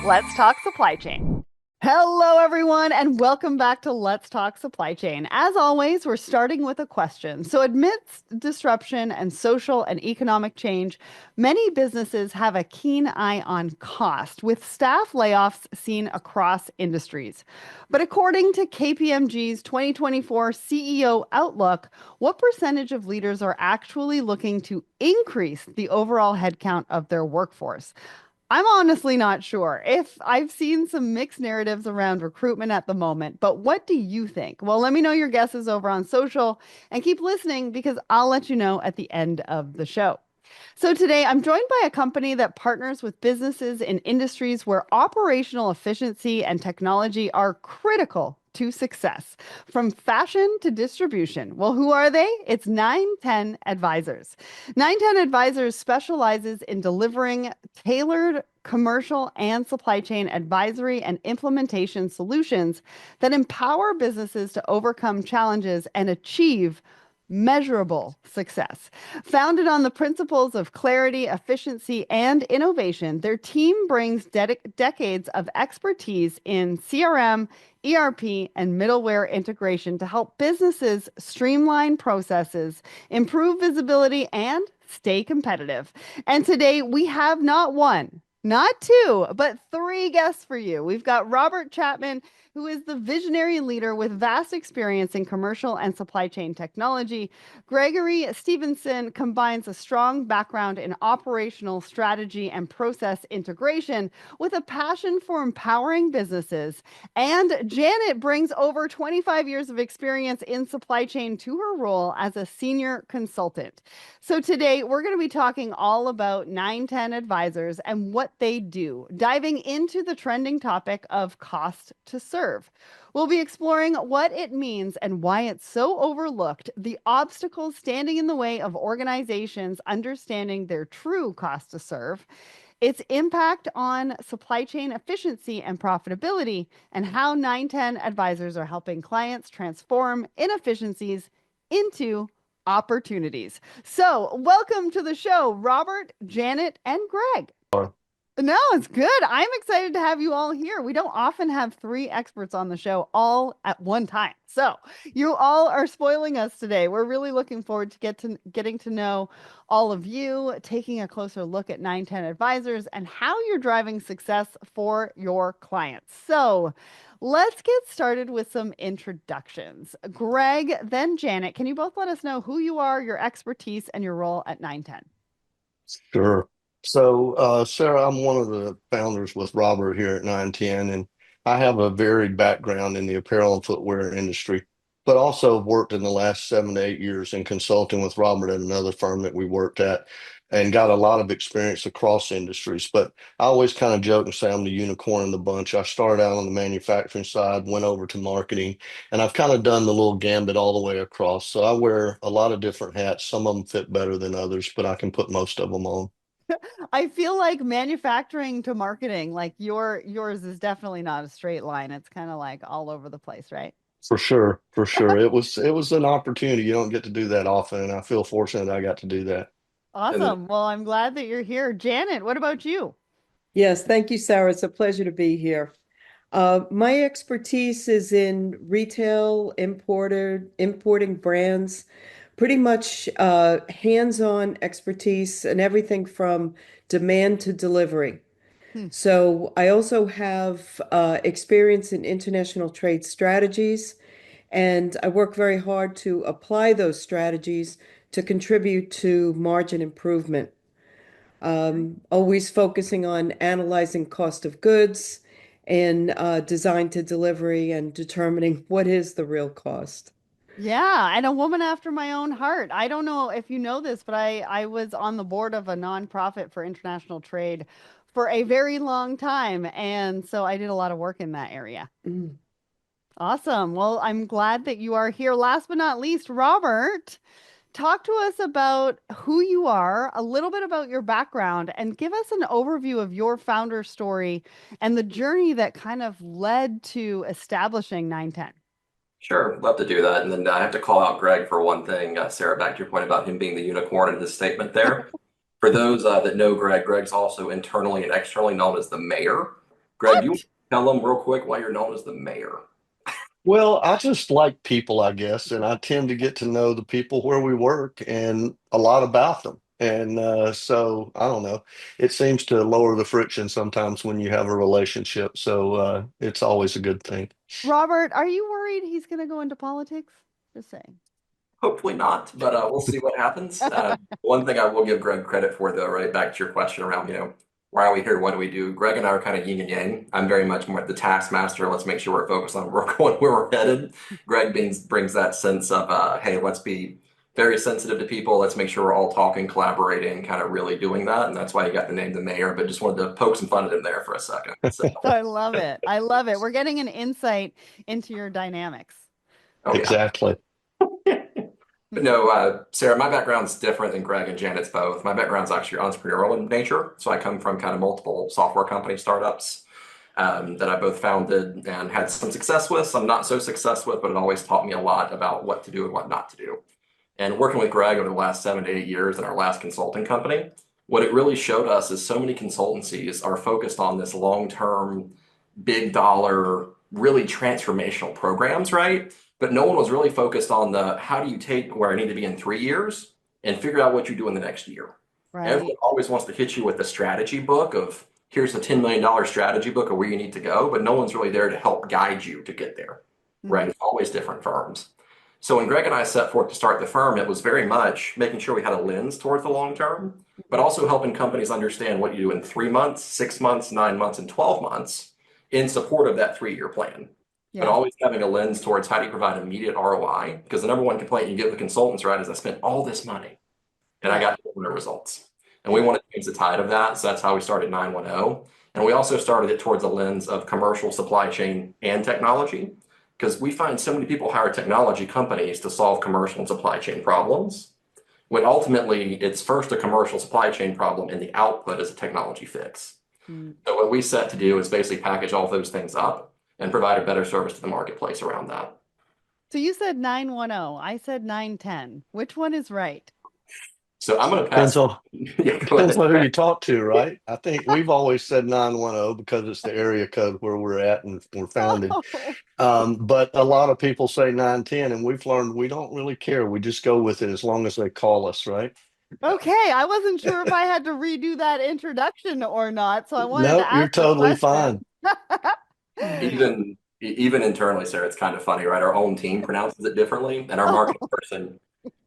Let's talk supply chain. Hello, everyone, and welcome back to Let's Talk Supply Chain. As always, we're starting with a question. So, amidst disruption and social and economic change, many businesses have a keen eye on cost, with staff layoffs seen across industries. But according to KPMG's 2024 CEO Outlook, what percentage of leaders are actually looking to increase the overall headcount of their workforce? I'm honestly not sure. If I've seen some mixed narratives around recruitment at the moment, but what do you think? Well, let me know your guesses over on social and keep listening because I'll let you know at the end of the show. So today I'm joined by a company that partners with businesses in industries where operational efficiency and technology are critical to success, from fashion to distribution. Well, who are they? It's 910 Advisors. 910 Advisors specializes in delivering tailored commercial and supply chain advisory and implementation solutions that empower businesses to overcome challenges and achieve measurable success. Founded on the principles of clarity, efficiency, and innovation, their team brings decades of expertise in CRM, ERP, and middleware integration to help businesses streamline processes, improve visibility, and stay competitive. And today we have not one, not two, but three guests for you. We've got Robert Chapman, who is the visionary leader with vast experience in commercial and supply chain technology. Gregory Stephenson combines a strong background in operational strategy and process integration with a passion for empowering businesses. And Janet brings over 25 years of experience in supply chain to her role as a senior consultant. So today we're going to be talking all about 910 Advisors and what they do, diving into the trending topic of cost to serve. We'll be exploring what it means and why it's so overlooked, the obstacles standing in the way of organizations understanding their true cost to serve, its impact on supply chain efficiency and profitability, and how 910 Advisors are helping clients transform inefficiencies into opportunities. So, welcome to the show, Robert, Janet, and Greg. No, it's good. I'm excited to have you all here. We don't often have three experts on the show all at one time. So you all are spoiling us today. We're really looking forward to getting to know all of you, taking a closer look at 910 Advisors and how you're driving success for your clients. So let's get started with some introductions. Greg, then Janet, can you both let us know who you are, your expertise, and your role at 910? Sure. Sarah, I'm one of the founders with Robert here at 910, and I have a varied background in the apparel and footwear industry, but also have worked in the last 7 to 8 years in consulting with Robert at another firm that we worked at and got a lot of experience across industries. But I always kind of joke and say I'm the unicorn in the bunch. I started out on the manufacturing side, went over to marketing, and I've kind of done the little gambit all the way across. So I wear a lot of different hats. Some of them fit better than others, but I can put most of them on. I feel like manufacturing to marketing, like yours is definitely not a straight line. It's kind of like all over the place, right? For sure, for sure. It was an opportunity. You don't get to do that often, and I feel fortunate I got to do that. And then Awesome. Well, I'm glad that you're here. Janet, what about you? Yes, thank you, Sarah. It's a pleasure to be here. My expertise is in retail, importing brands, pretty much hands-on expertise and everything from demand to delivery. Hmm. So I also have experience in international trade strategies, and I work very hard to apply those strategies to contribute to margin improvement. Always focusing on analyzing cost of goods and design to delivery and determining what is the real cost. Yeah, and a woman after my own heart. I don't know if you know this, but I was on the board of a nonprofit for international trade for a very long time, and so I did a lot of work in that area. Mm. Awesome. Well, I'm glad that you are here. Last but not least, Robert, talk to us about who you are, a little bit about your background, and give us an overview of your founder story and the journey that kind of led to establishing 910. Sure, love to do that. And then I have to call out Greg for one thing. Sarah, back to your point about him being the unicorn in his statement there. For those that know Greg, Greg's also internally and externally known as the mayor Greg, you tell them real quick why you're known as the mayor. Well, I just like people, I guess, and I tend to get to know the people where we work and a lot about them. And so I don't know. It seems to lower the friction sometimes when you have a relationship. So it's always a good thing. Robert, are you worried he's going to go into politics? Just saying. Hopefully not, but we'll see what happens. One thing I will give Greg credit for, though, right back to your question around, why are we here? What do we do? Greg and I are kind of yin and yang. I'm very much more the taskmaster. Let's make sure we're focused on where we're going, where we're headed. Greg brings that sense of, hey, let's be very sensitive to people. Let's make sure we're all talking, collaborating, kind of really doing that. And that's why he got the name the mayor, but just wanted to poke some fun at him there for a second. So, I love it. I love it. We're getting an insight into your dynamics. oh, yeah. Exactly. But no, Sarah, my background's different than Greg and Janet's both. My background's actually entrepreneurial in nature. So I come from kind of multiple software company startups that I both founded and had some success with, some not so success with, but it always taught me a lot about what to do and what not to do. And working with Greg over the last 7 to 8 years in our last consulting company, what it really showed us is so many consultancies are focused on this long-term, big dollar, really transformational programs, right? But no one was really focused on the how do you take where I need to be in 3 years and figure out what you do in the next year. Right. Everyone always wants to hit you with the strategy book of here's the $10 million strategy book of where you need to go, but no one's really there to help guide you to get there, right? It's always different firms. So when Greg and I set forth to start the firm, it was very much making sure we had a lens towards the long term, but also helping companies understand what you do in 3 months, 6 months, 9 months, and 12 months in support of that 3-year plan. But always having a lens towards how do you provide immediate ROI? Because the number one complaint you get with consultants, right, is I spent all this money and I got no results. And we want to change the tide of that. So that's how we started 910. And we also started it towards a lens of commercial supply chain and technology, because we find so many people hire technology companies to solve commercial and supply chain problems, when ultimately it's first a commercial supply chain problem and the output is a technology fix. So what we set to do is basically package all those things up and provide a better service to the marketplace around that. So you said 910. I said 910. Which one is right? So I'm going to pass. Depends on who you talk to, right? I think we've always said 910 because it's the area code where we're at and we're founded. But a lot of people say 910, and we've learned we don't really care. We just go with it as long as they call us, right? Okay, I wasn't sure if I had to redo that introduction or not, so I wanted to Nope, you're ask the totally question. fine. Even internally, Sarah, it's kind of funny, right? Our own team pronounces it differently, and our marketing person,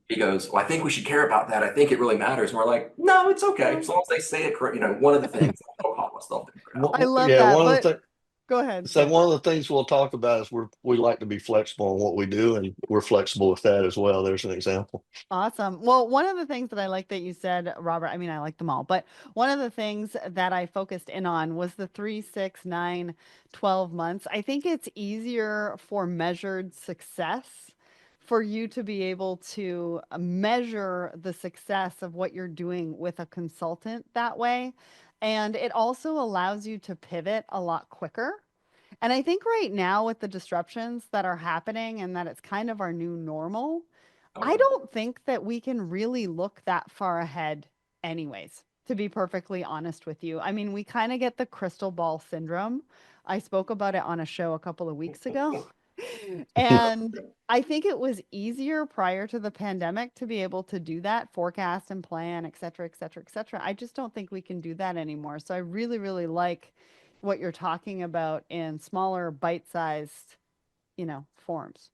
he goes, "Well, I think we should care about that. I think it really matters." And we're like, "No, it's okay as long as they say it correct." One of the things they'll call us, they'll figure it out. I love Yeah, that, one of but the go ahead. so one of the things we'll talk about is we like to be flexible in what we do, and we're flexible with that as well. There's an example. Awesome. Well, one of the things that I like that you said, Robert, I mean, I like them all, but one of the things that I focused in on was the 3, 6, 9, 12 months. I think it's easier for measured success for you to be able to measure the success of what you're doing with a consultant that way. And it also allows you to pivot a lot quicker. And I think right now with the disruptions that are happening and that it's kind of our new normal, I don't think that we can really look that far ahead anyways, to be perfectly honest with you. I mean, we kind of get the crystal ball syndrome. I spoke about it on a show a couple of weeks ago. And I think it was easier prior to the pandemic to be able to do that, forecast and plan, et cetera, et cetera, et cetera. I just don't think we can do that anymore. So I really, really like what you're talking about in smaller, bite-sized, forms.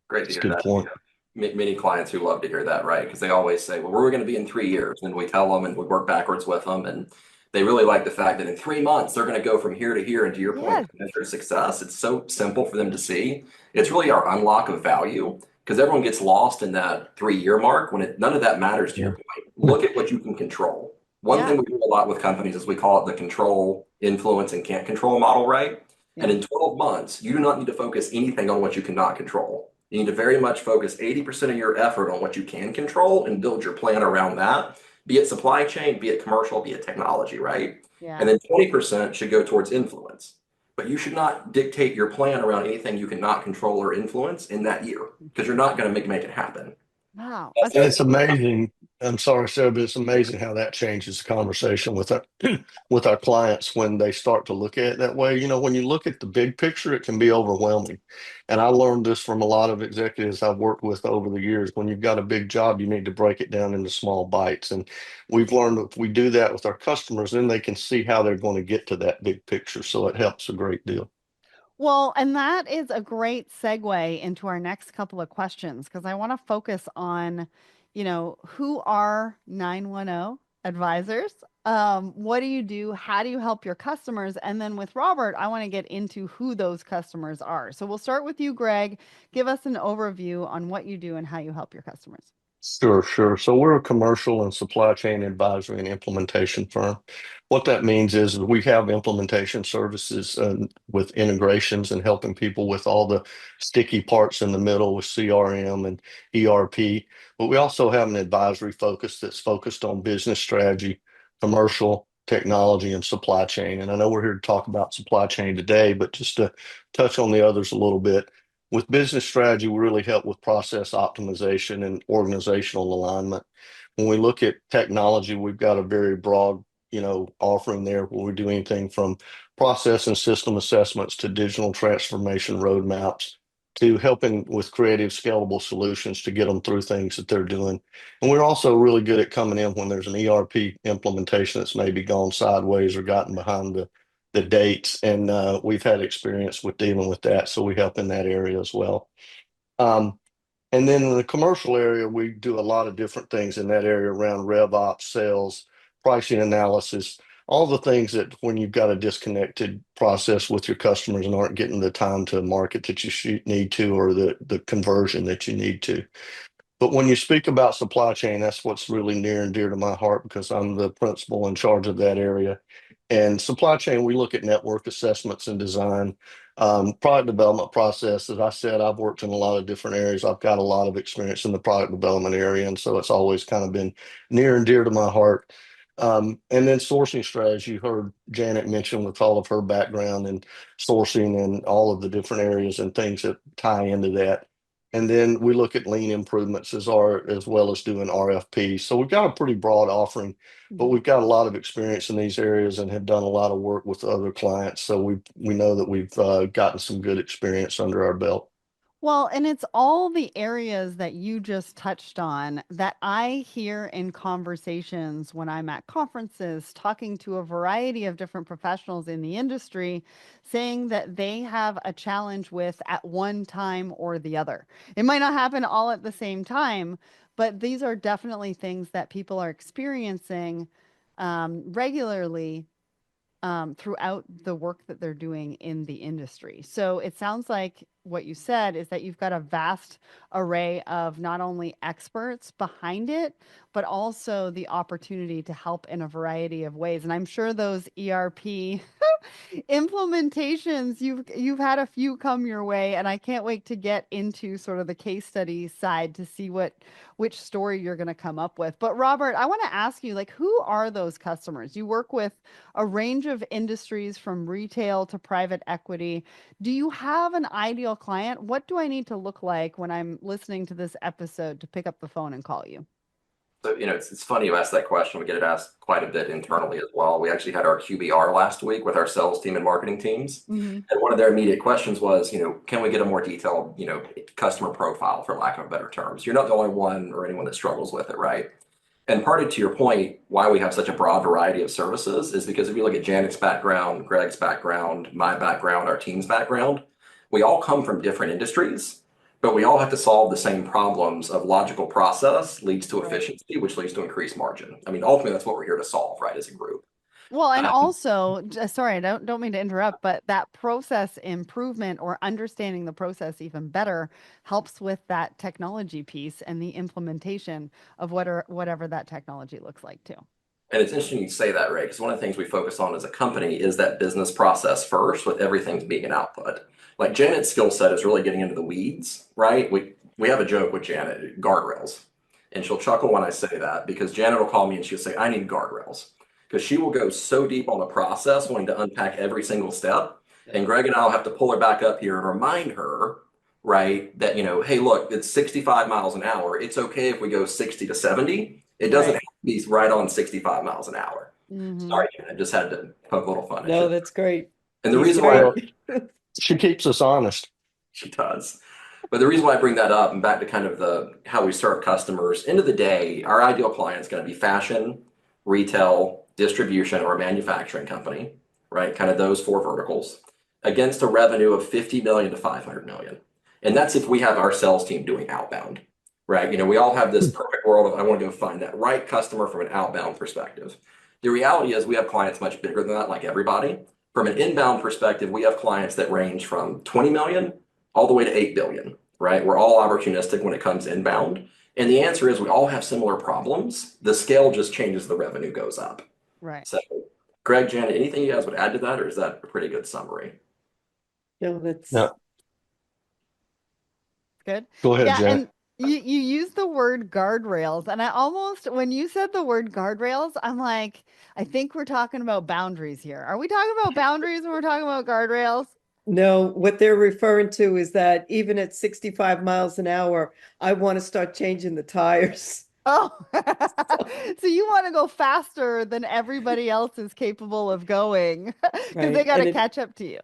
Great to That's a hear good that. point. Many clients who love to hear that, right? Because they always say, well, where are we going to be in 3 years? And we tell them and we work backwards with them. And they really like the fact that in 3 months, they're going to go from here to here. And to your point, measure success. It's so simple for them to see. It's really our unlock of value, because everyone gets lost in that 3-year mark when none of that matters to your point. Look at what you can control. One thing we do a lot with companies is we call it the control, influence, and can't control model, right? And in 12 months, you do not need to focus anything on what you cannot control. You need to very much focus 80% of your effort on what you can control and build your plan around that, be it supply chain, be it commercial, be it technology, right? And then 20% should go towards influence. But you should not dictate your plan around anything you cannot control or influence in that year, because you're not going to make it happen. Wow. And it's amazing. I'm sorry, Sarah, but it's amazing how that changes the conversation with our with our clients when they start to look at it that way. When you look at the big picture, it can be overwhelming. And I learned this from a lot of executives I've worked with over the years. When you've got a big job, you need to break it down into small bites. And we've learned if we do that with our customers, then they can see how they're going to get to that big picture. So it helps a great deal. Well, and that is a great segue into our next couple of questions because I want to focus on, who are 910 advisors? What do you do? How do you help your customers? And then with Robert, I want to get into who those customers are. So we'll start with you, Greg. Give us an overview on what you do and how you help your customers. Sure, sure. So we're a commercial and supply chain advisory and implementation firm. What that means is we have implementation services with integrations and helping people with all the sticky parts in the middle with CRM and ERP. But we also have an advisory focus that's focused on business strategy, commercial technology, and supply chain. And I know we're here to talk about supply chain today, but just to touch on the others a little bit. With business strategy, we really help with process optimization and organizational alignment. When we look at technology, we've got a very broad, offering there where we do anything from process and system assessments to digital transformation roadmaps to helping with creative, scalable solutions to get them through things that they're doing. And we're also really good at coming in when there's an ERP implementation that's maybe gone sideways or gotten behind the dates. And we've had experience with dealing with that. So we help in that area as well. Um, and then in the commercial area, we do a lot of different things in that area around rev ops, sales, pricing analysis, all the things that when you've got a disconnected process with your customers and aren't getting the time to market that you need to, or the conversion that you need to. But when you speak about supply chain, that's what's really near and dear to my heart because I'm the principal in charge of that area. And supply chain, we look at network assessments and design, product development process. As I said, I've worked in a lot of different areas. I've got a lot of experience in the product development area. And so it's always kind of been near and dear to my heart. And then sourcing strategy, you heard Janet mention with all of her background in sourcing and all of the different areas and things that tie into that. And then we look at lean improvements as well as doing RFPs. So we've got a pretty broad offering, but we've got a lot of experience in these areas and have done a lot of work with other clients. So we know that we've gotten some good experience under our belt. Well, and it's all the areas that you just touched on that I hear in conversations when I'm at conferences, talking to a variety of different professionals in the industry, saying that they have a challenge with at one time or the other. It might not happen all at the same time, but these are definitely things that people are experiencing regularly throughout the work that they're doing in the industry. So it sounds like what you said is that you've got a vast array of not only experts behind it, but also the opportunity to help in a variety of ways. And I'm sure those ERP implementations, you've had a few come your way, and I can't wait to get into sort of the case study side to see which story you're going to come up with. But Robert, I want to ask you, like, who are those customers? You work with a range of industries from retail to private equity. Do you have an ideal client? What do I need to look like when I'm listening to this episode to pick up the phone and call you? So, it's funny you asked that question. We get it asked quite a bit internally as well. We actually had our QBR last week with our sales team and marketing teams. Mm-hmm. And one of their immediate questions was, can we get a more detailed, customer profile, for lack of better terms? You're not the only one or anyone that struggles with it, right? And part of, to your point, why we have such a broad variety of services is because if you look at Janet's background, Greg's background, my background, our team's background, we all come from different industries, but we all have to solve the same problems of logical process leads to Right. efficiency, which leads to increased margin. I mean, ultimately, that's what we're here to solve, right, as a group. Well, and Um, also, sorry, I don't mean to interrupt, but that process improvement or understanding the process even better helps with that technology piece and the implementation of whatever that technology looks like too. And it's interesting you say that, Ray, because one of the things we focus on as a company is that business process first, with everything being an output. Like Janet's skill set is really getting into the weeds, right? We have a joke with Janet, guardrails. And she'll chuckle when I say that because Janet will call me and she'll say, I need guardrails. Because she will go so deep on the process, wanting to unpack every single step. And Greg and I'll have to pull her back up here and remind her, right, that, hey, look, it's 65 miles an hour. It's okay if we go 60 to 70 It doesn't have to be right on 65 miles an hour. Mm-hmm. Sorry, I just had to poke a little fun at No, you. that's great. And the He's reason why great. She keeps us honest. she does. But the reason why I bring that up and back to kind of the how we serve customers, end of the day, our ideal client is going to be fashion, retail, distribution, or a manufacturing company, right? Kind of those four verticals against a revenue of 50 million to 500 million. And that's if we have our sales team doing outbound, right? You know, we all have this perfect world of I want to go find that right customer from an outbound perspective. The reality is we have clients much bigger than that, like everybody. From an inbound perspective, we have clients that range from 20 million all the way to 8 billion, right? We're all opportunistic when it comes inbound. And the answer is we all have similar problems. The scale just changes, the revenue goes up. Right. So, Greg, Janet, anything you guys would add to that, or is that a pretty good summary? No, that's No, Good. go ahead, Yeah, Janet. and you use the word guardrails, and I almost, when you said the word guardrails, I'm like, I think we're talking about boundaries here. Are we talking about boundaries when we're talking about guardrails? no, what they're referring to is that even at 65 miles an hour, I want to start changing the tires. Oh, so you want to go faster than everybody else is capable of going because they Right. got And to catch up to you.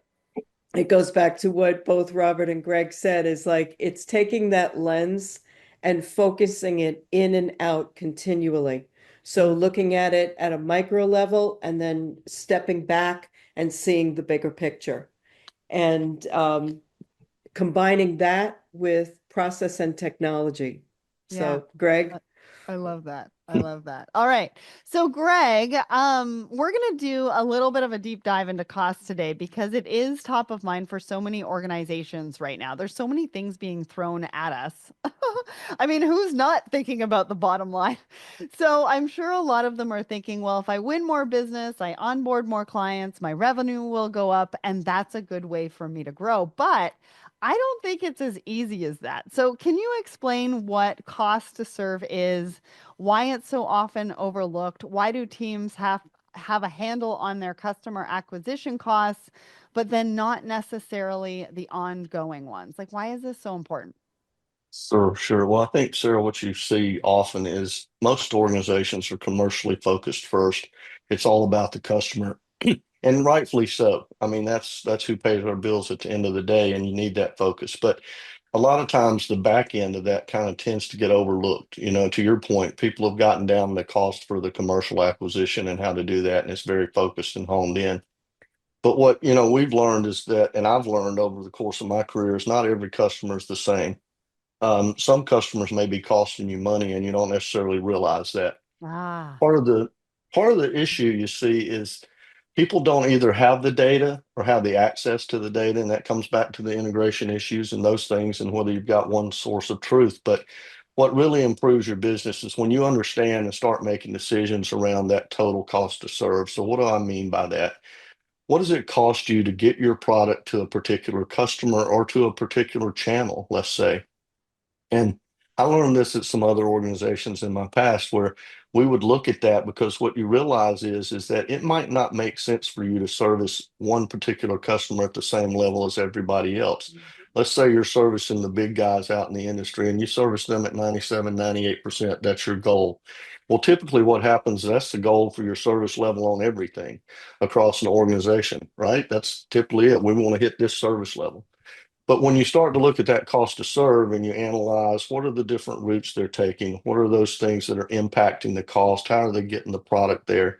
it goes back to what both Robert and Greg said is like it's taking that lens and focusing it in and out continually. So looking at it at a micro level and then stepping back and seeing the bigger picture. And combining that with process and technology. Yeah. So, Greg, I love that. I love that. All right. So Greg, we're going to do a little bit of a deep dive into costs today because it is top of mind for so many organizations right now. There's so many things being thrown at us. I mean, who's not thinking about the bottom line? So I'm sure a lot of them are thinking, well, if I win more business, I onboard more clients, my revenue will go up, and that's a good way for me to grow. But I don't think it's as easy as that. So, can you explain what cost to serve is, why it's so often overlooked? Why do teams have a handle on their customer acquisition costs, but then not necessarily the ongoing ones? Like, why is this so important? Sure. Well, I think, Sarah, what you see often is most organizations are commercially focused first. It's all about the customer, and rightfully so. I mean, that's who pays our bills at the end of the day, and you need that focus. But a lot of times, the back end of that kind of tends to get overlooked. You know, to your point, people have gotten down the cost for the commercial acquisition and how to do that, and it's very focused and honed in. But what, we've learned is that, and I've learned over the course of my career, is not every customer is the same. Some customers may be costing you money and you don't necessarily realize that. Ah, Part of the part of the issue you see is people don't either have the data or have the access to the data, and that comes back to the integration issues and those things and whether you've got one source of truth. But what really improves your business is when you understand and start making decisions around that total cost to serve. So what do I mean by that? What does it cost you to get your product to a particular customer or to a particular channel, let's say? And I learned this at some other organizations in my past where we would look at that because what you realize is that it might not make sense for you to service one particular customer at the same level as everybody else. Let's say you're servicing the big guys out in the industry and you service them at 97, 98%. That's your goal. Well, typically what happens, that's the goal for your service level on everything across an organization, right? That's typically it. We want to hit this service level. But when you start to look at that cost to serve and you analyze what are the different routes they're taking, what are those things that are impacting the cost, how are they getting the product there,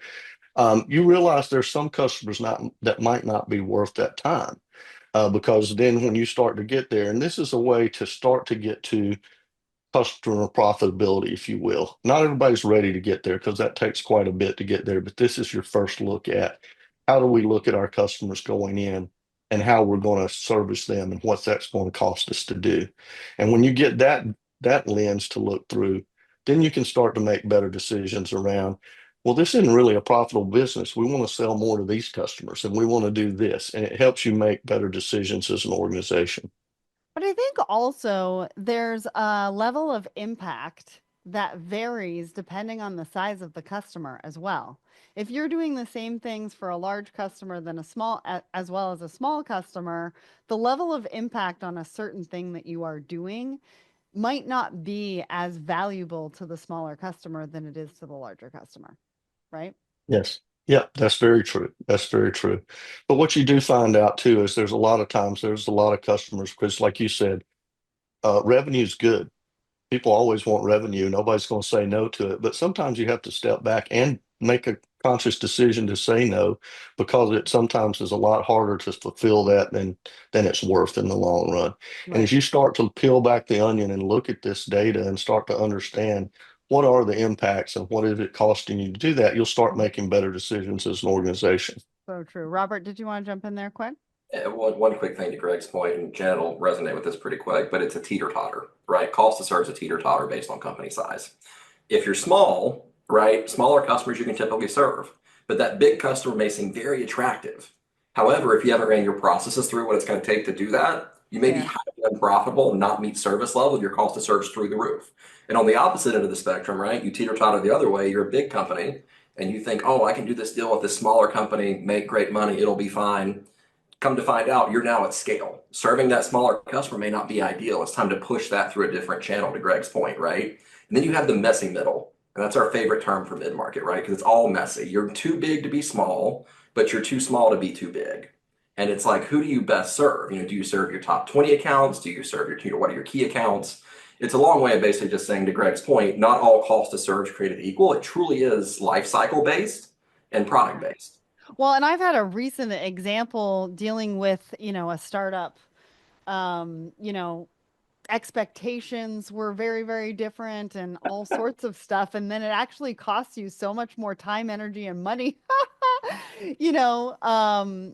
you realize there's some customers not that might not be worth that time. Because then when you start to get there, and this is a way to start to get to customer profitability, if you will. Not everybody's ready to get there because that takes quite a bit to get there, but this is your first look at how do we look at our customers going in and how we're going to service them and what that's going to cost us to do. And when you get that lens to look through, then you can start to make better decisions around, well, this isn't really a profitable business. We want to sell more to these customers and we want to do this. And it helps you make better decisions as an organization. but I think also there's a level of impact that varies depending on the size of the customer as well. If you're doing the same things for a large customer than as well as a small customer, the level of impact on a certain thing that you are doing might not be as valuable to the smaller customer than it is to the larger customer, right? Yes. Yeah, that's very true. That's very true. But what you do find out too is there's a lot of times there's a lot of customers because, like you said, revenue is good. People always want revenue. Nobody's going to say no to it. But sometimes you have to step back and make a conscious decision to say no because it sometimes is a lot harder to fulfill that than it's worth in the long run. And as Right. you start to peel back the onion and look at this data and start to understand what are the impacts and what is it costing you to do that, you'll start making better decisions as an organization. So true. Robert, did you want to jump in there quick? One quick thing to Greg's point, and Janet will resonate with this pretty quick, but it's a teeter-totter, right? Cost to serve is a teeter-totter based on company size. If you're small, right, smaller customers you can typically serve, but that big customer may seem very attractive. However, if you haven't ran your processes through what it's going to take to do that, you may be Yeah. highly unprofitable and not meet service level. Your cost to serve is through the roof. And on the opposite end of the spectrum, right, you teeter-totter the other way. You're a big company and you think, oh, I can do this deal with this smaller company, make great money, it'll be fine. Come to find out, you're now at scale. Serving that smaller customer may not be ideal. It's time to push that through a different channel, to Greg's point, right? And then you have the messy middle. And that's our favorite term for mid-market, right? Because it's all messy. You're too big to be small, but you're too small to be too big. And it's like, who do you best serve? Do you serve your top 20 accounts? Do you serve what are your key accounts? It's a long way of basically just saying, to Greg's point, not all cost to serve is created equal. It truly is life cycle based and product based. Well, and I've had a recent example dealing with, a startup. Um, you know, Expectations were very, very different and all sorts of stuff. And then it actually costs you so much more time, energy, and money, you know, um,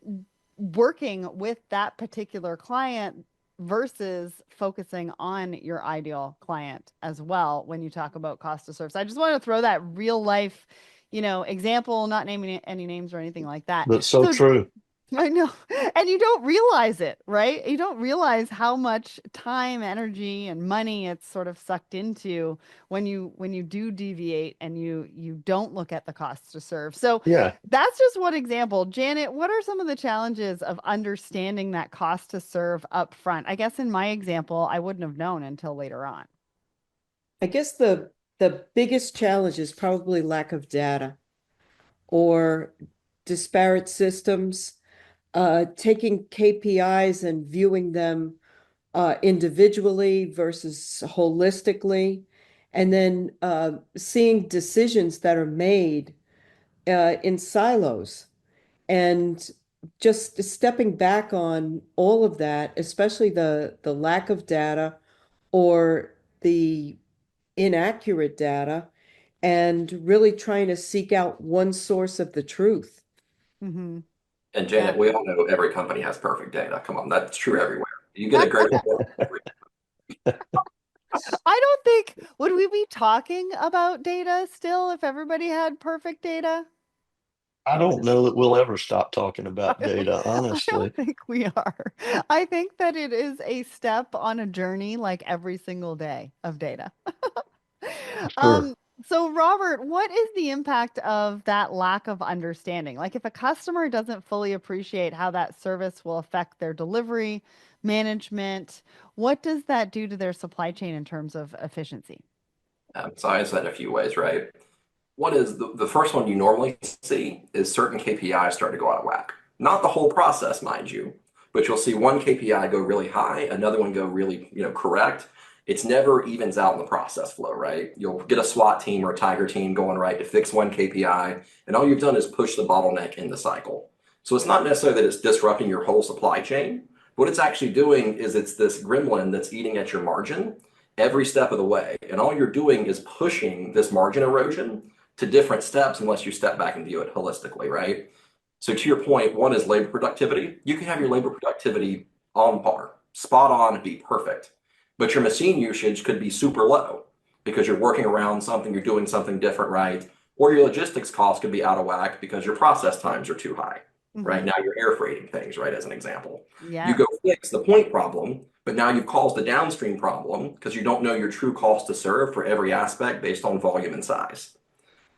working with that particular client versus focusing on your ideal client as well when you talk about cost to serve. So I just want to throw that real life, example, not naming any names or anything like that. But so So true. I know. And you don't realize it, right? You don't realize how much time, energy, and money it's sort of sucked into when you do deviate and you don't look at the costs to serve. So Yeah. that's just one example. Janet, what are some of the challenges of understanding that cost to serve up front? I guess in my example, I wouldn't have known until later on. I guess the biggest challenge is probably lack of data or disparate systems, taking KPIs and viewing them individually versus holistically, and then seeing decisions that are made in silos. And just stepping back on all of that, especially the lack of data or the inaccurate data, and really trying to seek out one source of the truth. Mm-hmm. And Yeah. Janet, we all know every company has perfect data. Come on, that's true everywhere. You get a great report. I don't think, would we be talking about data still if everybody had perfect data? I don't know that we'll ever stop talking about I data, don't honestly. think we are. I think that it is a step on a journey like every single day of data. Sure. Um, so Robert, what is the impact of that lack of understanding? Like if a customer doesn't fully appreciate how that service will affect their delivery, management, what does that do to their supply chain in terms of efficiency? So I answer that in a few ways, right? One is the first one you normally see is certain KPIs start to go out of whack. Not the whole process, mind you, but you'll see one KPI go really high, another one go really, correct. It's never evens out in the process flow, right? You'll get a SWAT team or a Tiger team going right to fix one KPI, and all you've done is push the bottleneck in the cycle. So it's not necessarily that it's disrupting your whole supply chain. What it's actually doing is it's this gremlin that's eating at your margin every step of the way. And all you're doing is pushing this margin erosion to different steps unless you step back and view it holistically, right? So to your point, one is labor productivity. You can have your labor productivity on par, spot on, be perfect, but your machine usage could be super low because you're working around something, you're doing something different, right? Or your logistics costs could be out of whack because your process times are too high, right? Mhm. Now you're air freighting things, right? As an example, you Yes. go fix the point problem, but now you've caused a downstream problem because you don't know your true cost to serve for every aspect based on volume and size,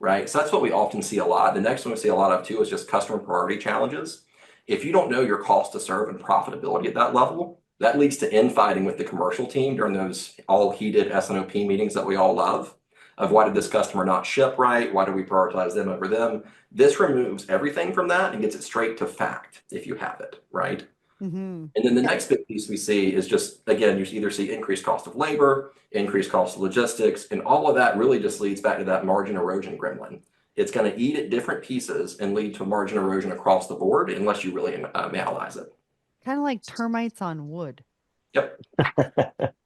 right? So that's what we often see a lot. The next one we see a lot of too is just customer priority challenges. If you don't know your cost to serve and profitability at that level, That leads to infighting with the commercial team during those all heated S&OP meetings that we all love of why did this customer not ship right? Why do we prioritize them over them? This removes everything from that and gets it straight to fact if you have it, right? Mm-hmm. And then the next big piece we see is just, again, you either see increased cost of labor, increased cost of logistics, and all of that really just leads back to that margin erosion gremlin. It's going to eat at different pieces and lead to margin erosion across the board unless you really analyze it. Kind of like termites on wood. Yep.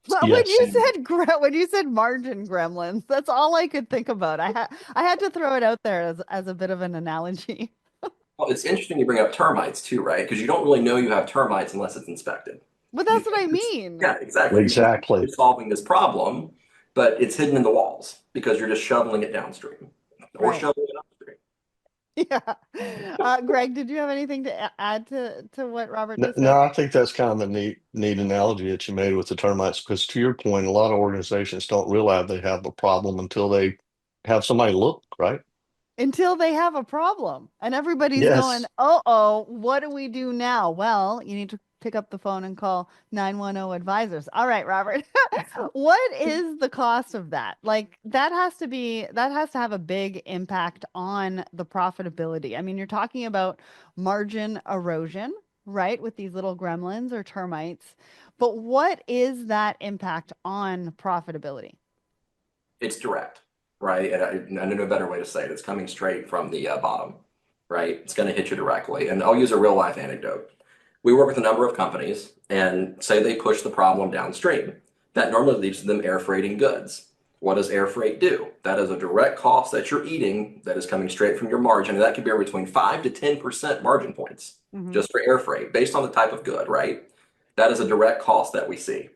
When Yes. you said margin gremlins, that's all I could think about. I had to throw it out there as a bit of an analogy. Well, it's interesting you bring up termites too, right? Because you don't really know you have termites unless it's inspected. But that's what I mean. Yeah, exactly. Exactly. You're solving this problem, but it's hidden in the walls because you're just shoveling it downstream or Right. shoveling it upstream. Yeah. Greg, did you have anything to add to what Robert just No, said? I think that's kind of a neat analogy that you made with the termites, because to your point, a lot of organizations don't realize they have a problem until they have somebody look, right? Until they have a problem and everybody's going, Yes. oh, what do we do now? Well, you need to pick up the phone and call 910 advisors. All right, Robert. What is the cost of that? Like that has to have a big impact on the profitability. I mean, you're talking about margin erosion, right? With these little gremlins or termites. But what is that impact on profitability? It's direct, right? And I know no better way to say it. It's coming straight from the bottom, right? It's going to hit you directly. And I'll use a real life anecdote. We work with a number of companies and say they push the problem downstream. That normally leads to them air freighting goods. What does air freight do? That is a direct cost that you're eating that is coming straight from your margin. And that could be between 5 to 10% margin points just for air freight based on the type of good, right? That is a direct cost that we see.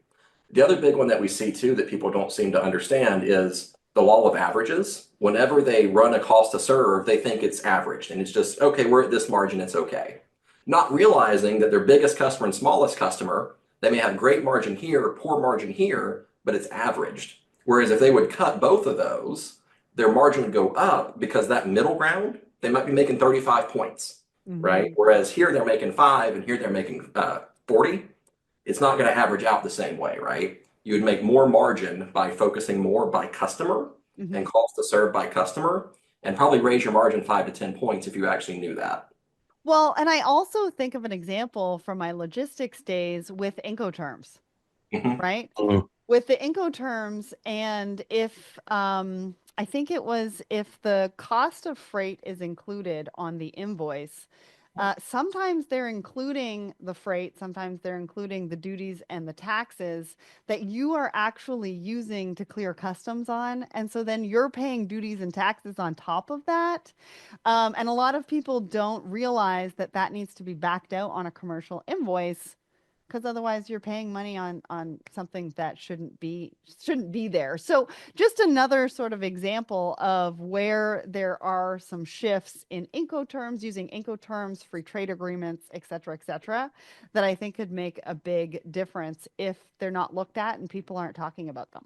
The other big one that we see too that people don't seem to understand is the law of averages. Whenever they run a cost to serve, they think it's averaged and it's just, okay, we're at this margin, it's okay. Not realizing that their biggest customer and smallest customer, they may have great margin here, poor margin here, but it's averaged. Whereas if they would cut both of those, their margin would go up because that middle ground, they might be making 35 points, right? Whereas here they're making 5 and here they're making 40. It's not going to average out the same way, right? You would make more margin by focusing more by customer and cost to serve by customer, and probably raise your margin 5 to 10 points if you actually knew that. Well, and I also think of an example from my logistics days with Incoterms, Mhm. right? Mhm. With the Incoterms, and if I think it was if the cost of freight is included on the invoice, sometimes they're including the freight, sometimes they're including the duties and the taxes that you are actually using to clear customs on. And so then you're paying duties and taxes on top of that. And a lot of people don't realize that that needs to be backed out on a commercial invoice because otherwise you're paying money on something that shouldn't be there. So just another sort of example of where there are some shifts in Incoterms, using Incoterms, free trade agreements, et cetera, that I think could make a big difference if they're not looked at and people aren't talking about them.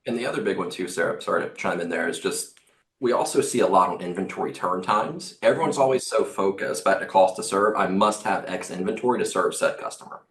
And the other big one too, Sarah, sorry to chime in there, is just we also see a lot on inventory turn times. Everyone's always so focused back to cost to serve. I must have X inventory to serve said customer.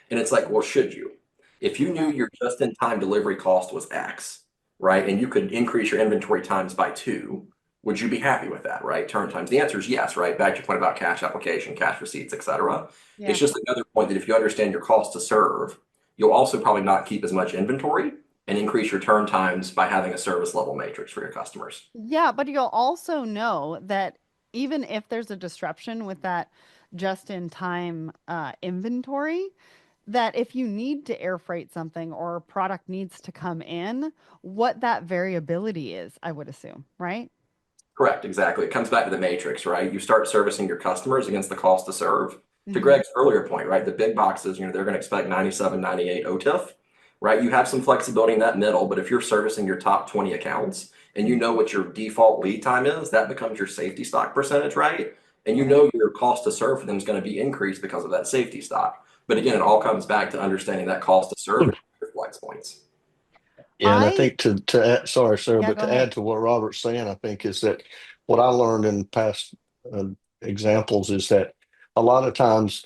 And it's like, well, should you? If you knew your just-in-time delivery cost was X, right, and you could increase your inventory times by 2, would you be happy with that, right? Turn times. The answer is yes, right? Back to your point about cash application, cash receipts, et cetera. Yeah. It's just another point that if you understand your cost to serve, you'll also probably not keep as much inventory and increase your turn times by having a service level matrix for your customers. Yeah, but you'll also know that even if there's a disruption with that just-in-time inventory, that if you need to air freight something or a product needs to come in, what that variability is, I would assume, right? Correct, exactly. It comes back to the matrix, right? You start servicing your customers against the cost to serve. To Mhm. Greg's earlier point, right? The big boxes, they're going to expect 97, 98 OTIF, right? You have some flexibility in that middle, but if you're servicing your top 20 accounts and you know what your default lead time is, that becomes your safety stock percentage, right? And you know your cost to serve for them is going to be increased because of that safety stock. But again, it all comes back to understanding that cost to serve and your flex points. Yeah, and I I think to add, sorry, sir, Yeah, but go to ahead. add to what Robert's saying, I think is that what I learned in past uh, examples is that a lot of times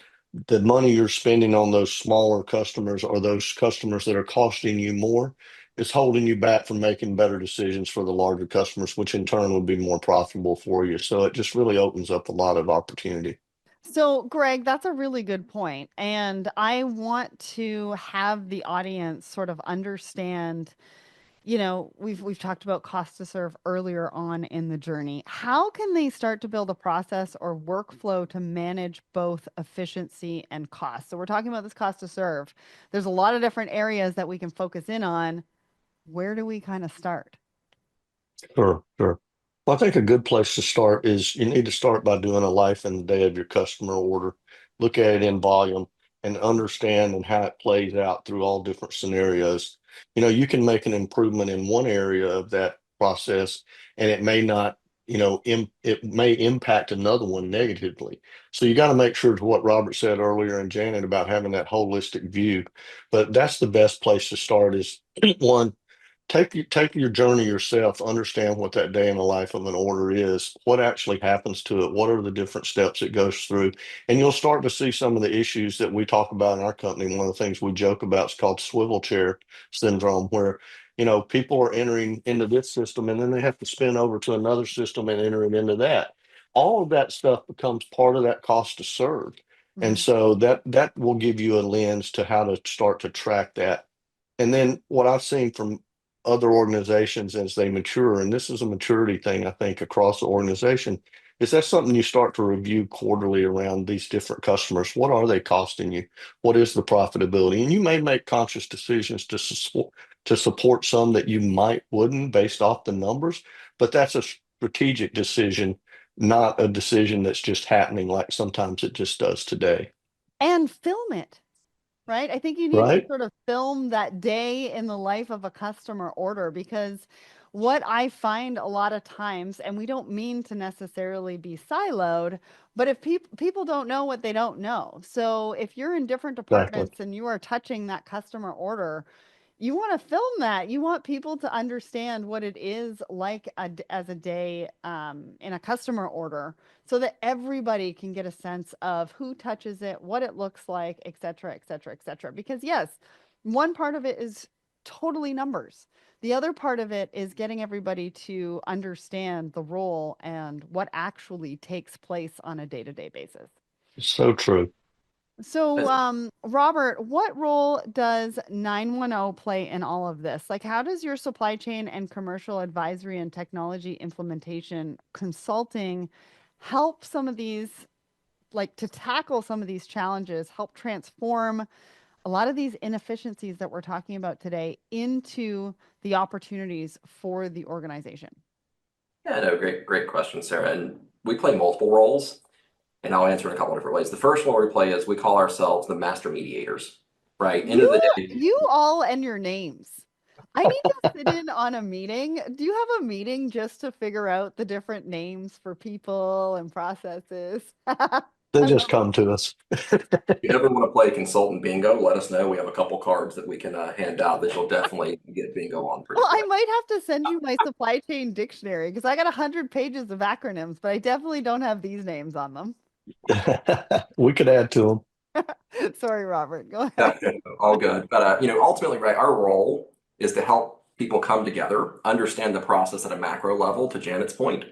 the money you're spending on those smaller customers or those customers that are costing you more is holding you back from making better decisions for the larger customers, which in turn would be more profitable for you. So it just really opens up a lot of opportunity. So, Greg, that's a really good point. And I want to have the audience sort of understand, we've talked about cost to serve earlier on in the journey. How can they start to build a process or workflow to manage both efficiency and cost? So we're talking about this cost to serve. There's a lot of different areas that we can focus in on. Where do we kind of start? Sure, sure. Well, I think a good place to start is you need to start by doing a life and day of your customer order. Look at it in volume and understand and how it plays out through all different scenarios. You can make an improvement in one area of that process, and it may not, it may impact another one negatively. So you got to make sure to what Robert said earlier and Janet about having that holistic view. But that's the best place to start is one, take your journey yourself, understand what that day in the life of an order is, what actually happens to it, what are the different steps it goes through, and you'll start to see some of the issues that we talk about in our company. One of the things we joke about is called swivel chair syndrome, where people are entering into this system and then they have to spin over to another system and enter it into that. All of that stuff becomes part of that cost to serve. And Mhm. so that will give you a lens to how to start to track that. And then what I've seen from other organizations as they mature, and this is a maturity thing, I think, across the organization, is that something you start to review quarterly around these different customers. What are they costing you? What is the profitability? And you may make conscious decisions to support some that you might wouldn't based off the numbers, but that's a strategic decision, not a decision that's just happening like sometimes it just does today. And film it. Right? I think you need to Right? sort of film that day in the life of a customer order because what I find a lot of times, and we don't mean to necessarily be siloed, but if people don't know what they don't know. So if you're in different Exactly. departments and you are touching that customer order, you want to film that. You want people to understand what it is like as a day in a customer order so that everybody can get a sense of who touches it, what it looks like, et cetera, et cetera, et cetera. Because yes, one part of it is totally numbers. The other part of it is getting everybody to understand the role and what actually takes place on a day-to-day basis. So true. So, Robert, what role does 910 play in all of this? Like, how does your supply chain and commercial advisory and technology implementation consulting help some of these, like, to tackle some of these challenges, help transform a lot of these inefficiencies that we're talking about today into the opportunities for the organization? Yeah, no, great question, Sarah. And we play multiple roles, and I'll answer in a couple different ways. The first one we play is we call ourselves the master mediators, right? End of You the day, you all and your names. I need to sit in on a meeting. Do you have a meeting just to figure out the different names for people and processes? I They just love it. come to us. if you ever want to play consultant bingo, let us know. We have a couple cards that we can hand out that you'll definitely get bingo on pretty Well, I quick. might have to send you my supply chain dictionary because I got 100 pages of acronyms, but I definitely don't have these names on them. We could add to them. Sorry, Robert. Go Yeah, ahead. all good. But ultimately, right, our role is to help people come together, understand the process at a macro level, to Janet's point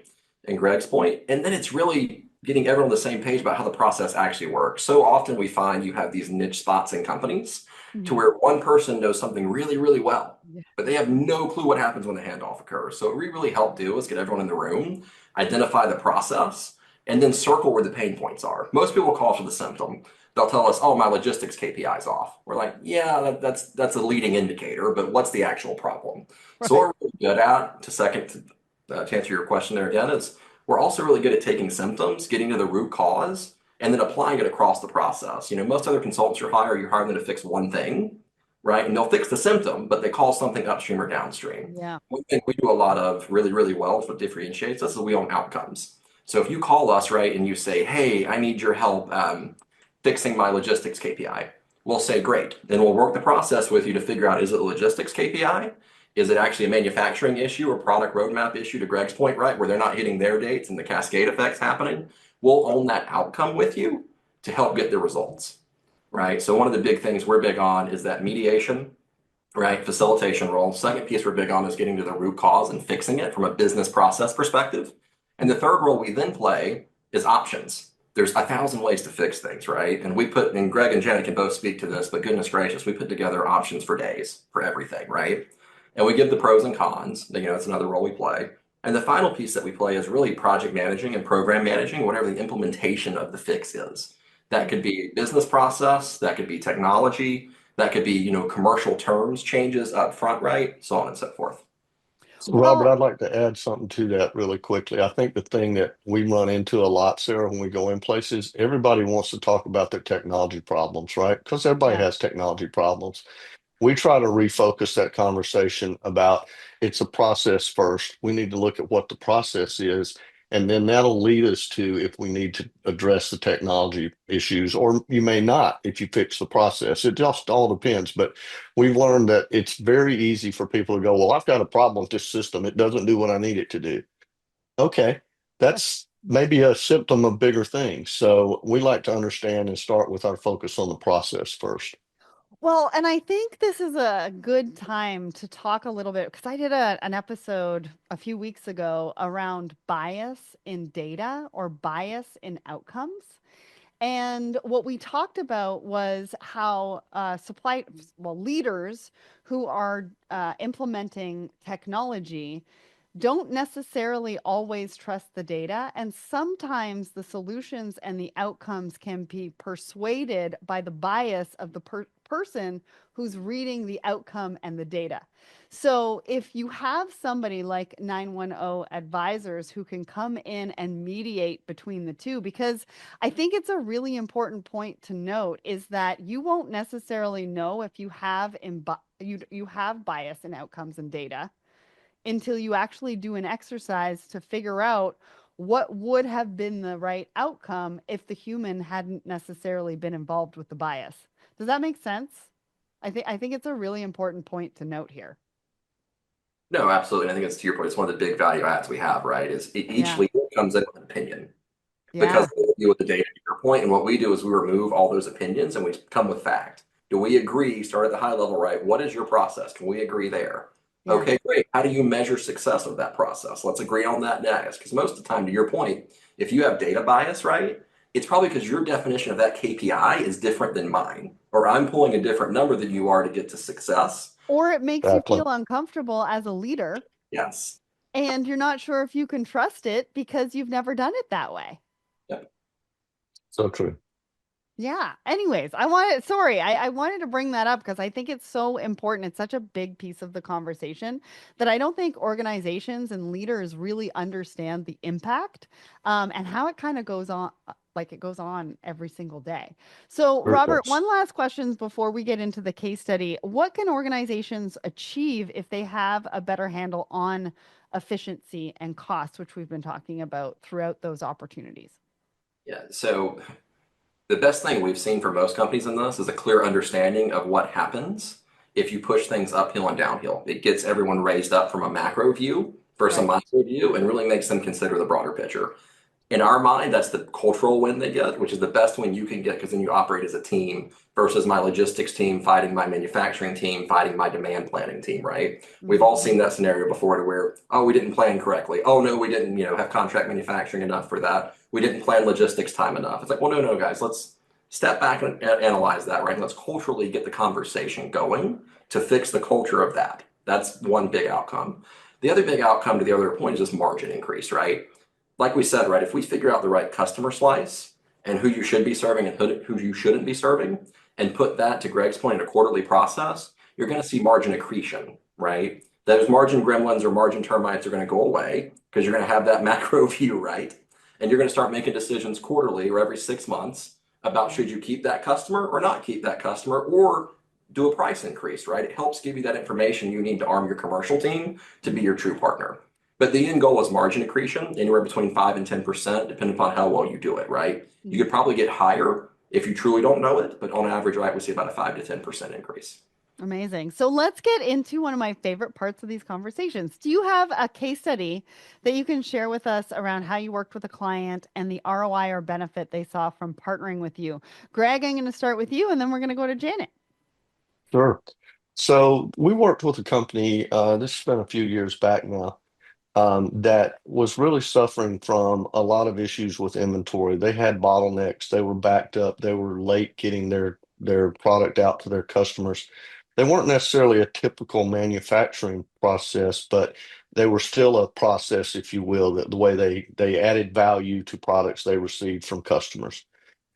and Greg's point, and then it's really getting everyone on the same page about how the process actually works. So often we find you have these niche spots in companies to Mhm. where one person knows something really, really well, Yeah. but they have no clue what happens when the handoff occurs. So what we really help do is get everyone in the room, identify the process, and then circle where the pain points are. Most people call for the symptom. They'll tell us, "Oh, my logistics KPI is off." We're like, "Yeah, that's a leading indicator, but what's the actual problem?" So Right. what we're really good at, to answer your question there again, is we're also really good at taking symptoms, getting to the root cause, and then applying it across the process. Most other consultants you hire them to fix one thing, right? And they'll fix the symptom, but they call something upstream or downstream. Yeah. One thing we do a lot of really, really well is what differentiates us is we own outcomes. So if you call us, right, and you say, "Hey, I need your help fixing my logistics KPI," we'll say, "Great." Then we'll work the process with you to figure out, is it a logistics KPI? Is it actually a manufacturing issue or product roadmap issue, to Greg's point, right, where they're not hitting their dates and the cascade effects happening? We'll own that outcome with you to help get the results, right? So one of the big things we're big on is that mediation, right? Facilitation role. Second piece we're big on is getting to the root cause and fixing it from a business process perspective. And the third role we then play is options. There's 1,000 ways to fix things, right? And and Greg and Janet can both speak to this, but goodness gracious, we put together options for days for everything, right? And we give the pros and cons. It's another role we play. And the final piece that we play is really project managing and program managing, whatever the implementation of the fix is. That could be business process, that could be technology, that could be, commercial terms changes up front, right? So on and so forth. Robert, I'd like to add something to that really quickly. I think the thing that we run into a lot, Sarah, when we go in places, everybody wants to talk about their technology problems, right? Because everybody has technology problems. We try to refocus that conversation about it's a process first. We need to look at what the process is, and then that'll lead us to if we need to address the technology issues, or you may not if you fix the process. It just all depends. But we've learned that it's very easy for people to go, well, I've got a problem with this system. It doesn't do what I need it to do. Okay, that's maybe a symptom of bigger things. So we like to understand and start with our focus on the process first. Well, and I think this is a good time to talk a little bit because I did an episode a few weeks ago around bias in data or bias in outcomes. And what we talked about was how leaders who are implementing technology don't necessarily always trust the data. And sometimes the solutions and the outcomes can be persuaded by the bias of the person who's reading the outcome and the data. So if you have somebody like 910 advisors who can come in and mediate between the two, because I think it's a really important point to note is that you won't necessarily know if you have you have bias in outcomes and data until you actually do an exercise to figure out what would have been the right outcome if the human hadn't necessarily been involved with the bias. Does that make sense? I think it's a really important point to note here. No, absolutely. And I think it's to your point. It's one of the big value adds we have, right? Is each Yeah. leader comes in with an opinion Yeah. because they deal with the data to your point. And what we do is we remove all those opinions and we come with fact. Do we agree? Start at the high level, right? What is your process? Can we agree there? Yeah. Okay, great. How do you measure success of that process? Let's agree on that next. Because most of the time, to your point, if you have data bias, right, it's probably because your definition of that KPI is different than mine, or I'm pulling a different number than you are to get to success. Or it makes you Exactly. feel uncomfortable as a leader Yes. and you're not sure if you can trust it because you've never done it that way. Yep. So true. Yeah. Anyways, I wanted to bring that up because I think it's so important. It's such a big piece of the conversation that I don't think organizations and leaders really understand the impact and how it kind of goes on, like it goes on every single day. So, Sure Robert, does. one last question before we get into the case study. What can organizations achieve if they have a better handle on efficiency and cost, which we've been talking about throughout those opportunities? Yeah. So the best thing we've seen for most companies in this is a clear understanding of what happens if you push things uphill and downhill. It gets everyone raised up from a macro view versus a micro view and really makes them consider the broader picture. In our mind, that's the cultural win they get, which is the best win you can get because then you operate as a team versus my logistics team fighting my manufacturing team, fighting my demand planning team, right? We've all seen that scenario before to where, oh, we didn't plan correctly. Oh, no, we didn't, have contract manufacturing enough for that. We didn't plan logistics time enough. It's like, well, no, guys, let's step back and analyze that, right? Let's culturally get the conversation going to fix the culture of that. That's one big outcome. The other big outcome to the other point is just margin increase, right? Like we said, right, if we figure out the right customer slice and who you should be serving and who you shouldn't be serving, and put that to Greg's point in a quarterly process, you're going to see margin accretion, right? Those margin gremlins or margin termites are going to go away because you're going to have that macro view, right? And you're going to start making decisions quarterly or every 6 months about should you keep that customer or not keep that customer or do a price increase, right? It helps give you that information you need to arm your commercial team to be your true partner. But the end goal is margin accretion, anywhere between 5 and 10%, depending upon how well you do it, right? You could probably get higher if you truly don't know it, but on average, right, we see about a 5 to 10% increase. Amazing. So let's get into one of my favorite parts of these conversations. Do you have a case study that you can share with us around how you worked with a client and the ROI or benefit they saw from partnering with you? Greg, I'm going to start with you and then we're going to go to Janet. Sure. So we worked with a company, this has been a few years back now, that was really suffering from a lot of issues with inventory. They had bottlenecks, they were backed up, they were late getting their product out to their customers. They weren't necessarily a typical manufacturing process, but they were still a process, if you will, that the way they added value to products they received from customers.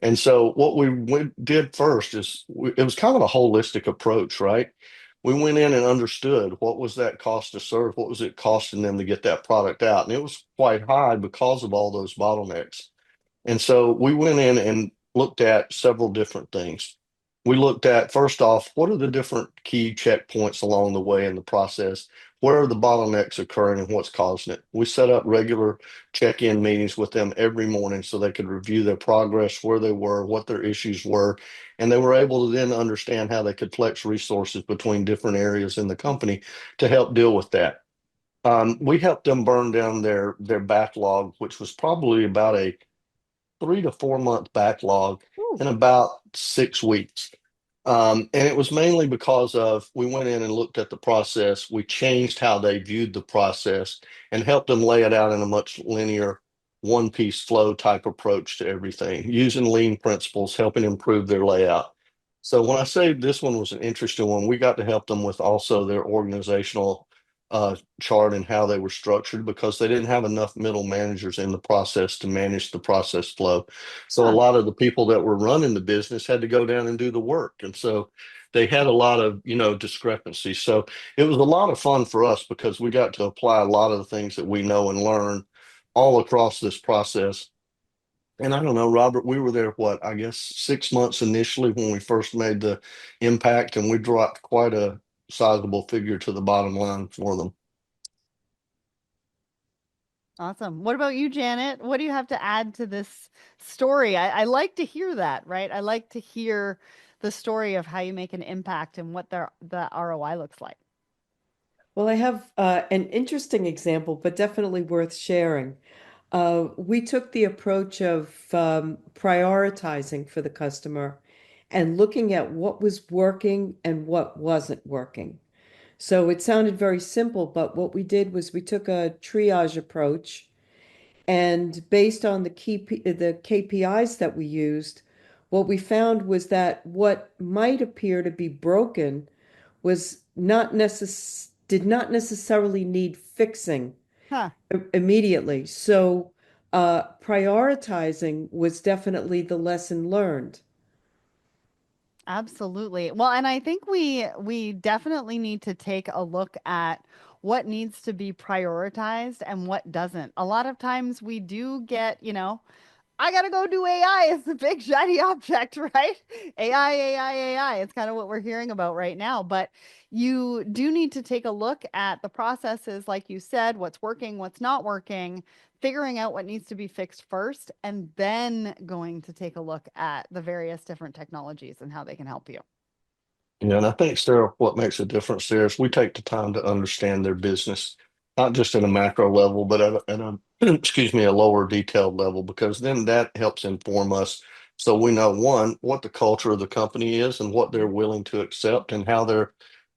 And so what did first is it was kind of a holistic approach, right? We went in and understood what was that cost to serve, what was it costing them to get that product out, and it was quite high because of all those bottlenecks. And so we went in and looked at several different things. We looked at, first off, what are the different key checkpoints along the way in the process? Where are the bottlenecks occurring and what's causing it? We set up regular check-in meetings with them every morning so they could review their progress, where they were, what their issues were, and they were able to then understand how they could flex resources between different areas in the company to help deal with that. We helped them burn down their backlog, which was probably about a 3 to 4 month backlog Ooh. in about 6 weeks. And it was mainly because of we went in and looked at the process. We changed how they viewed the process and helped them lay it out in a much linear, one piece flow type approach to everything, using lean principles, helping improve their layout. So when I say this one was an interesting one, we got to help them with also their organizational chart and how they were structured because they didn't have enough middle managers in the process to manage the process flow. So a Huh. lot of the people that were running the business had to go down and do the work. And so they had a lot of, discrepancies. So it was a lot of fun for us because we got to apply a lot of the things that we know and learn all across this process. And I don't know, Robert, we were there, what, I guess 6 months initially when we first made the impact, and we dropped quite a sizable figure to the bottom line for them. Awesome. What about you, Janet? What do you have to add to this story? I like to hear that, right? I like to hear the story of how you make an impact and what the ROI looks like. Well, I have an interesting example, but definitely worth sharing. We took the approach of prioritizing for the customer and looking at what was working and what wasn't working. So it sounded very simple, but what we did was we took a triage approach, and based on the KPIs that we used, what we found was that what might appear to be broken was not did not necessarily need fixing Huh. immediately. So prioritizing was definitely the lesson learned. Absolutely. Well, and I think we definitely need to take a look at what needs to be prioritized and what doesn't. A lot of times we do get, I gotta go do AI. It's the big shiny object, right? AI, AI, AI. It's kind of what we're hearing about right now. But you do need to take a look at the processes, like you said, what's working, what's not working, figuring out what needs to be fixed first, and then going to take a look at the various different technologies and how they can help you. Yeah, and I think, Sarah, what makes a difference there is we take the time to understand their business, not just at a macro level, but at a excuse me, a lower detailed level, because then that helps inform us. So we know one, what the culture of the company is and what they're willing to accept and how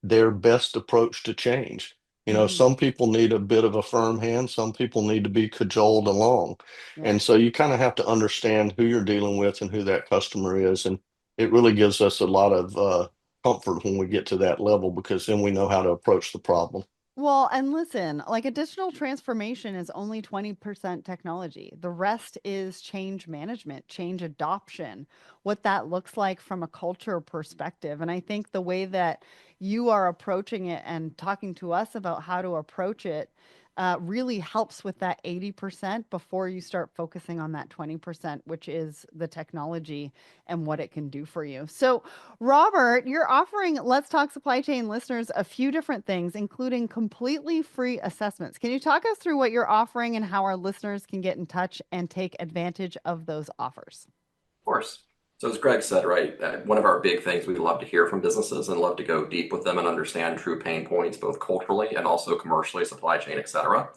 their best approach to change. Mhm. Some people need a bit of a firm hand, some people need to be cajoled along. Yeah. And so you kind of have to understand who you're dealing with and who that customer is. And it really gives us a lot of comfort when we get to that level because then we know how to approach the problem. Well, and listen, like a digital transformation is only 20% technology. The rest is change management, change adoption, what that looks like from a culture perspective. And I think the way that you are approaching it and talking to us about how to approach it really helps with that 80% before you start focusing on that 20%, which is the technology and what it can do for you. So, Robert, you're offering Let's Talk Supply Chain listeners a few different things, including completely free assessments. Can you talk us through what you're offering and how our listeners can get in touch and take advantage of those offers? Of course. So as Greg said, right, one of our big things we love to hear from businesses and love to go deep with them and understand true pain points, both culturally and also commercially, supply chain, et cetera.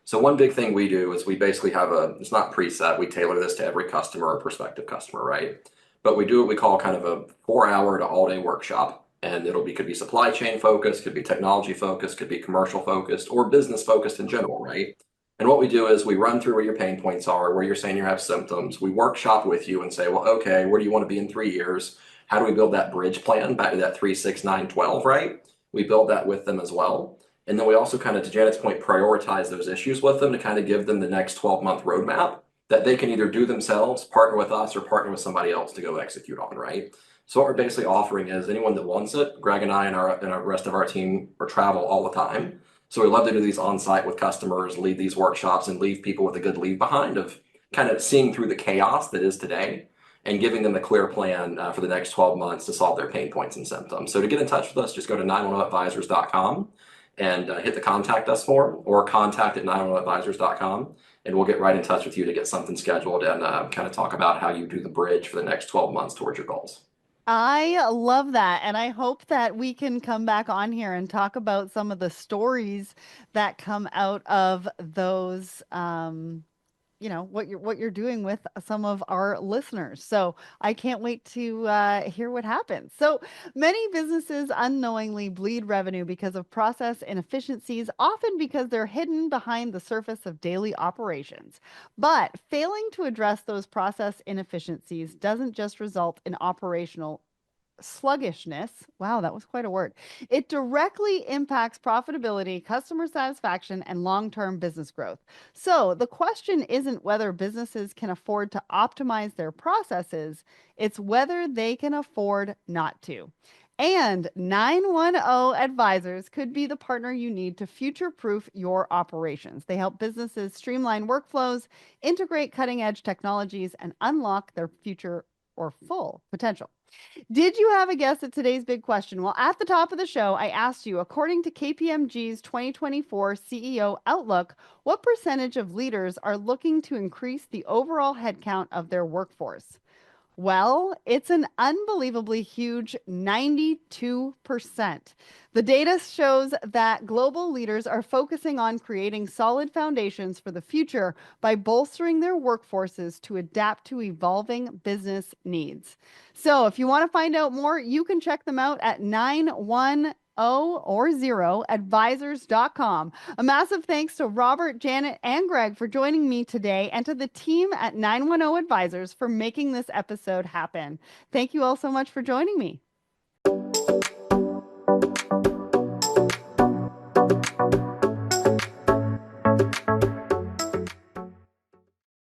So one big thing we do is we basically have it's not preset, we tailor this to every customer or prospective customer, right? But we do what we call kind of a 4 hour to all day workshop. And could be supply chain focused, could be technology focused, could be commercial focused, or business focused in general, right? And what we do is we run through where your pain points are, where you're saying you have symptoms. We workshop with you and say, well, okay, where do you want to be in 3 years? How do we build that bridge plan back to that 3, 6, 9, 12, right? We build that with them as well. And then we also kind of, to Janet's point, prioritize those issues with them to kind of give them the next 12-month roadmap that they can either do themselves, partner with us, or partner with somebody else to go execute on, right? So what we're basically offering is anyone that wants it, Greg and I and our rest of our team travel all the time. So we love to do these on site with customers, lead these workshops, and leave people with a good leave behind of kind of seeing through the chaos that is today and giving them a clear plan for the next 12 months to solve their pain points and symptoms. So to get in touch with us, just go to 910advisors.com and hit the contact us form or contact at 910advisors.com. And we'll get right in touch with you to get something scheduled and kind of talk about how you do the bridge for the next 12 months towards your goals. I love that. And I hope that we can come back on here and talk about some of the stories that come out of those, what you're doing with some of our listeners. So I can't wait to hear what happens. So many businesses unknowingly bleed revenue because of process inefficiencies, often because they're hidden behind the surface of daily operations. But failing to address those process inefficiencies doesn't just result in operational sluggishness. Wow, that was quite a word. It directly impacts profitability, customer satisfaction, and long term business growth. So the question isn't whether businesses can afford to optimize their processes, it's whether they can afford not to. And 910 Advisors could be the partner you need to future proof your operations. They help businesses streamline workflows, integrate cutting edge technologies, and unlock their future or full potential. Did you have a guess at today's big question? Well, at the top of the show, I asked you, according to KPMG's 2024 CEO Outlook, what percentage of leaders are looking to increase the overall headcount of their workforce? Well, it's an unbelievably huge 92%. The data shows that global leaders are focusing on creating solid foundations for the future by bolstering their workforces to adapt to evolving business needs. So if you want to find out more, you can check them out at 910 or 0 advisors.com. A massive thanks to Robert, Janet, and Greg for joining me today and to the team at 910 Advisors for making this episode happen. Thank you all so much for joining me.